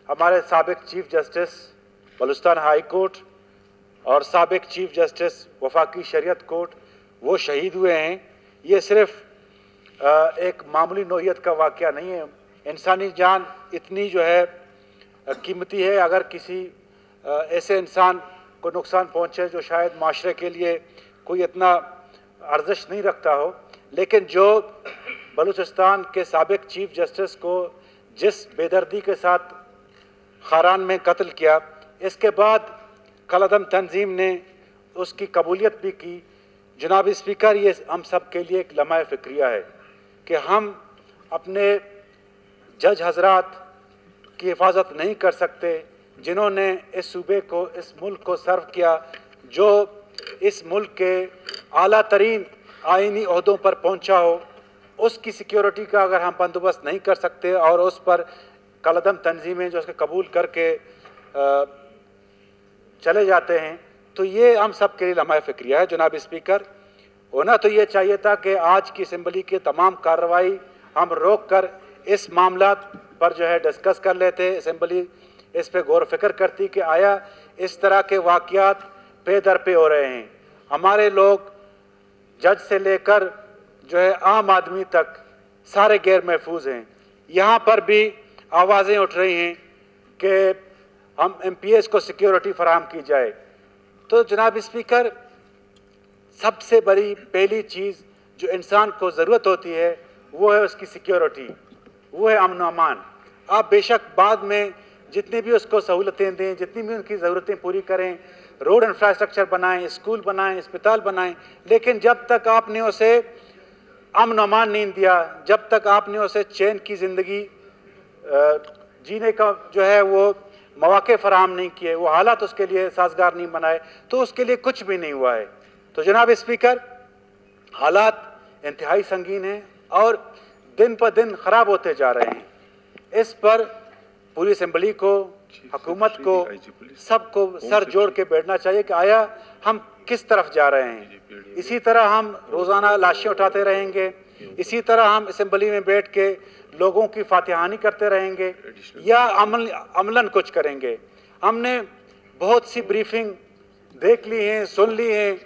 हमारे साबिक chief justice Balochistan high court और साबिक चीफ जस्टिस वफाकी शरीयत कोर्ट वो शहीद हुए हैं। ये सिर्फ एक मामूली नौइयत का वाक़या नहीं है। इंसानी जान इतनी जो है कीमती है, अगर किसी ऐसे इंसान को नुकसान पहुँचे जो शायद माशरे के लिए कोई इतना अर्जिश नहीं रखता हो, लेकिन जो बलूचिस्तान के साबिक चीफ जस्टिस को जिस बेदर्दी के साथ खारान में कत्ल किया, इसके बाद कलअदम तंजीम ने उसकी कबूलियत भी की। जनाब स्पीकर, ये हम सब के लिए एक लम्हा फ़िक्रिया है कि हम अपने जज हजरात की हिफाजत नहीं कर सकते जिन्होंने इस सूबे को, इस मुल्क को सर्व किया, जो इस मुल्क के आला तरीन आइनी ओहदों पर पहुंचा हो। उसकी सिक्योरिटी का अगर हम बंदोबस्त नहीं कर सकते और उस पर कलअदम तंजीमें जो उसके कबूल करके चले जाते हैं, तो ये हम सब के लिए लम्हा फ़िक्रिया है। जनाब स्पीकर, होना तो ये चाहिए था कि आज की असम्बली की तमाम कार्रवाई हम रोक कर इस मामला पर जो है डिस्कस कर लेते। असम्बली इस पर गौर फिक्र करती कि आया इस तरह के वाक़यात पे दर पे हो रहे हैं। हमारे लोग जज से लेकर जो है आम आदमी तक सारे गैर महफूज हैं। यहाँ पर भी आवाज़ें उठ रही हैं कि हम MPS को सिक्योरिटी फराहम की जाए। तो जनाब स्पीकर, सबसे बड़ी पहली चीज़ जो इंसान को ज़रूरत होती है वो है उसकी सिक्योरिटी, वो है अमन अमान। आप बेशक बाद में जितनी भी उसको सहूलतें दें, जितनी भी उनकी ज़रूरतें पूरी करें, रोड इंफ्रास्ट्रक्चर बनाएं, स्कूल बनाएं, अस्पताल बनाएं, लेकिन जब तक आपने उसे अमन अमान नहीं दिया, जब तक आपने उसे चैन की ज़िंदगी जीने का जो है वो मौके फराहम नहीं किए, वो हालात उसके लिए साजगार नहीं बनाए, तो उसके लिए कुछ भी नहीं हुआ है। तो जनाब स्पीकर, हालात इंतहाई संगीन हैं और दिन पर दिन ख़राब होते जा रहे हैं। इस पर पूरी असम्बली को, हुकूमत को, सबको सर जोड़ के बैठना चाहिए कि आया हम किस तरफ जा रहे हैं। इसी तरह हम रोज़ाना लाशें उठाते रहेंगे, इसी तरह हम असम्बली में बैठ के लोगों की फातिहानी करते रहेंगे या अमलन कुछ करेंगे। हमने बहुत सी ब्रीफिंग देख ली हैं, सुन ली हैं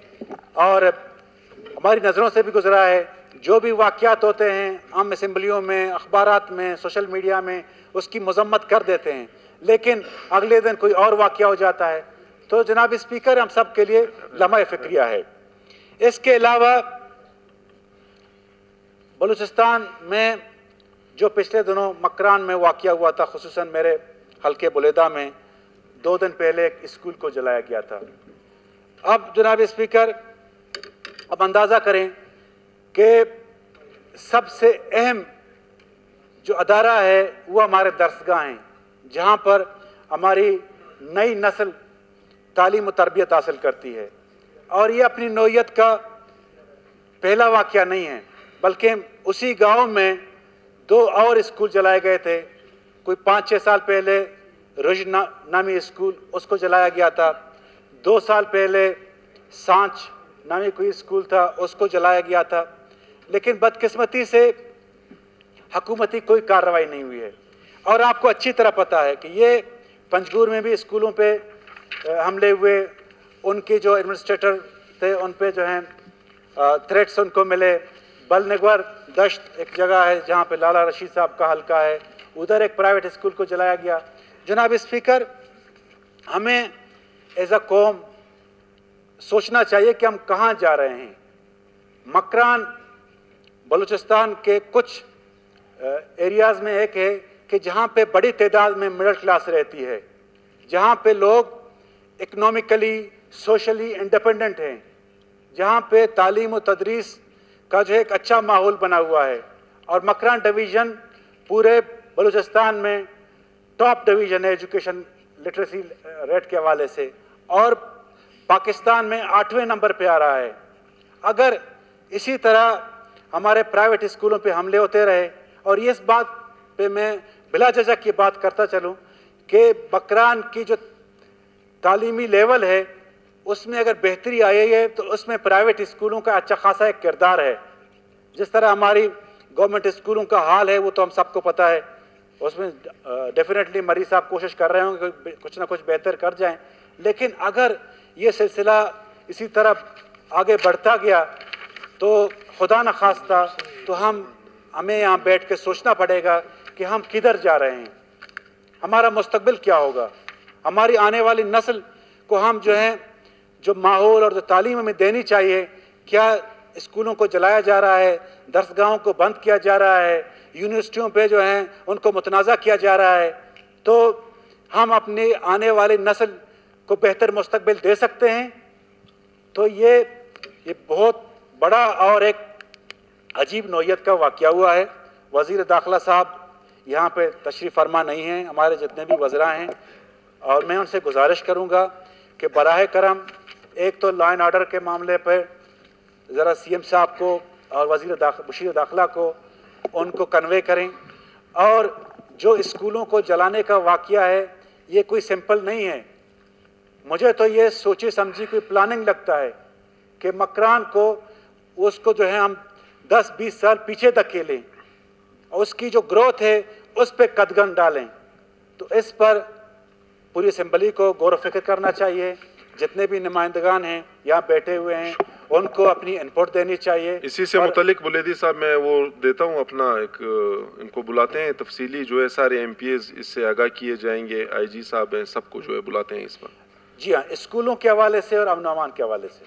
और हमारी नज़रों से भी गुजरा है। जो भी वाक़यात होते हैं हम असम्बलियों में, अखबारात में, सोशल मीडिया में उसकी मजम्मत कर देते हैं, लेकिन अगले दिन कोई और वाक़या हो जाता है। तो जनाब स्पीकर, हम सब के लिए लम्हा फ़िक्रिया है। इसके अलावा बलूचिस्तान में जो पिछले दिनों मकरान में वाक़या हुआ था, खुसूसन मेरे हल्के बुलेदा में 2 दिन पहले एक स्कूल को जलाया गया था। अब जनाब स्पीकर, अब अंदाज़ा करें कि सबसे अहम जो अदारा है वो हमारे दरसगाह हैं, जहाँ पर हमारी नई नस्ल तालीम और तरबियत हासिल करती है। और ये अपनी नौइयत का पहला वाक़या नहीं है, बल्कि उसी गांव में 2 और स्कूल जलाए गए थे। कोई 5-6 साल पहले रुज नामी स्कूल, उसको जलाया गया था। 2 साल पहले सांच नामी कोई स्कूल था, उसको जलाया गया था। लेकिन बदकिस्मती से हुकूमती कोई कार्रवाई नहीं हुई है। और आपको अच्छी तरह पता है कि ये पंजगुर में भी स्कूलों पे हमले हुए, उनके जो एडमिनिस्ट्रेटर थे उन पे जो हैं थ्रेट्स उनको मिले। बलनगवर दश्त एक जगह है जहाँ पे लाला रशीद साहब का हल्का है, उधर एक प्राइवेट स्कूल को जलाया गया। जनाब स्पीकर, हमें एज अ कौम सोचना चाहिए कि हम कहाँ जा रहे हैं। मकरान बलूचिस्तान के कुछ एरियाज़ में एक है कि जहाँ पे बड़ी तादाद में मिडिल क्लास रहती है, जहाँ पे लोग इकनॉमिकली, सोशली इंडिपेंडेंट हैं, जहाँ पे तालीम और तदरीस का जो है एक अच्छा माहौल बना हुआ है। और मकरान डिवीज़न पूरे बलूचिस्तान में टॉप डिवीज़न है एजुकेशन लिटरेसी रेट के हवाले से, और पाकिस्तान में 8वें नंबर पे आ रहा है। अगर इसी तरह हमारे प्राइवेट स्कूलों पे हमले होते रहे, और इस बात पे मैं बिला झिझक की बात करता चलूँ कि मकरान की जो तालीमी लेवल है उसमें अगर बेहतरी आई है तो उसमें प्राइवेट स्कूलों का अच्छा खासा एक किरदार है। जिस तरह हमारी गवर्नमेंट स्कूलों का हाल है वो तो हम सबको पता है اس میں ڈیفینیٹلی مری صاحب کوشش کر رہے ہوں کہ کچھ نہ کچھ بہتر کر جائیں، لیکن اگر یہ سلسلہ اسی طرح آگے بڑھتا گیا تو خدا نخواستہ تو ہمیں یہاں بیٹھ کے سوچنا پڑے گا کہ ہم کدھر جا رہے ہیں، ہمارا مستقبل کیا ہوگا، ہماری آنے والی نسل کو ہم جو ماحول اور جو تعلیم ہمیں دینی چاہیے، کیا اسکولوں کو جلایا جا رہا ہے، درسگاہوں کو بند کیا جا رہا ہے، یونیورسٹیوں پہ ان کو متنازع کیا جا رہا ہے، تو ہم اپنی آنے والی نسل کو بہتر مستقبل دے سکتے ہیں؟ تو یہ بہت بڑا اور ایک عجیب نوعیت کا واقعہ ہوا ہے۔ وزیر داخلہ صاحب یہاں پہ تشریف فرما نہیں ہیں، ہمارے جتنے بھی وزراء ہیں، اور میں ان سے گزارش کروں گا کہ براہ کرم ایک تو لا اینڈ آرڈر کے معاملے پہ ذرا سی ایم صاحب کو اور وزیر داخلہ کو ان کو کنوے کریں، اور جو اسکولوں کو جلانے کا واقعہ ہے یہ کوئی سمپل نہیں ہے، مجھے تو یہ سوچی سمجھی کوئی پلاننگ لگتا ہے کہ مکران کو اس کو ہم 10-20 سال پیچھے دھکیلیں اور اس کی جو گروتھ ہے اس پہ قدغن ڈالیں۔ تو اس پر پوری اسمبلی کو غور و فکر کرنا چاہیے، جتنے بھی نمائندگان ہیں یہاں بیٹھے ہوئے ہیں ان کو اپنی انپوٹ دینی چاہیے۔ اسی سے متعلق بلیدی صاحب میں وہ دیتا ہوں اپنا ان کو بلاتے ہیں تفصیلی سارے ایم پی ایز اس سے آگاہ کیے جائیں گے، آئی جی صاحب ہیں، سب کو بلاتے ہیں اس پر۔ جی ہاں، اسکولوں کے حوالے سے اور امن و امان کے حوالے سے۔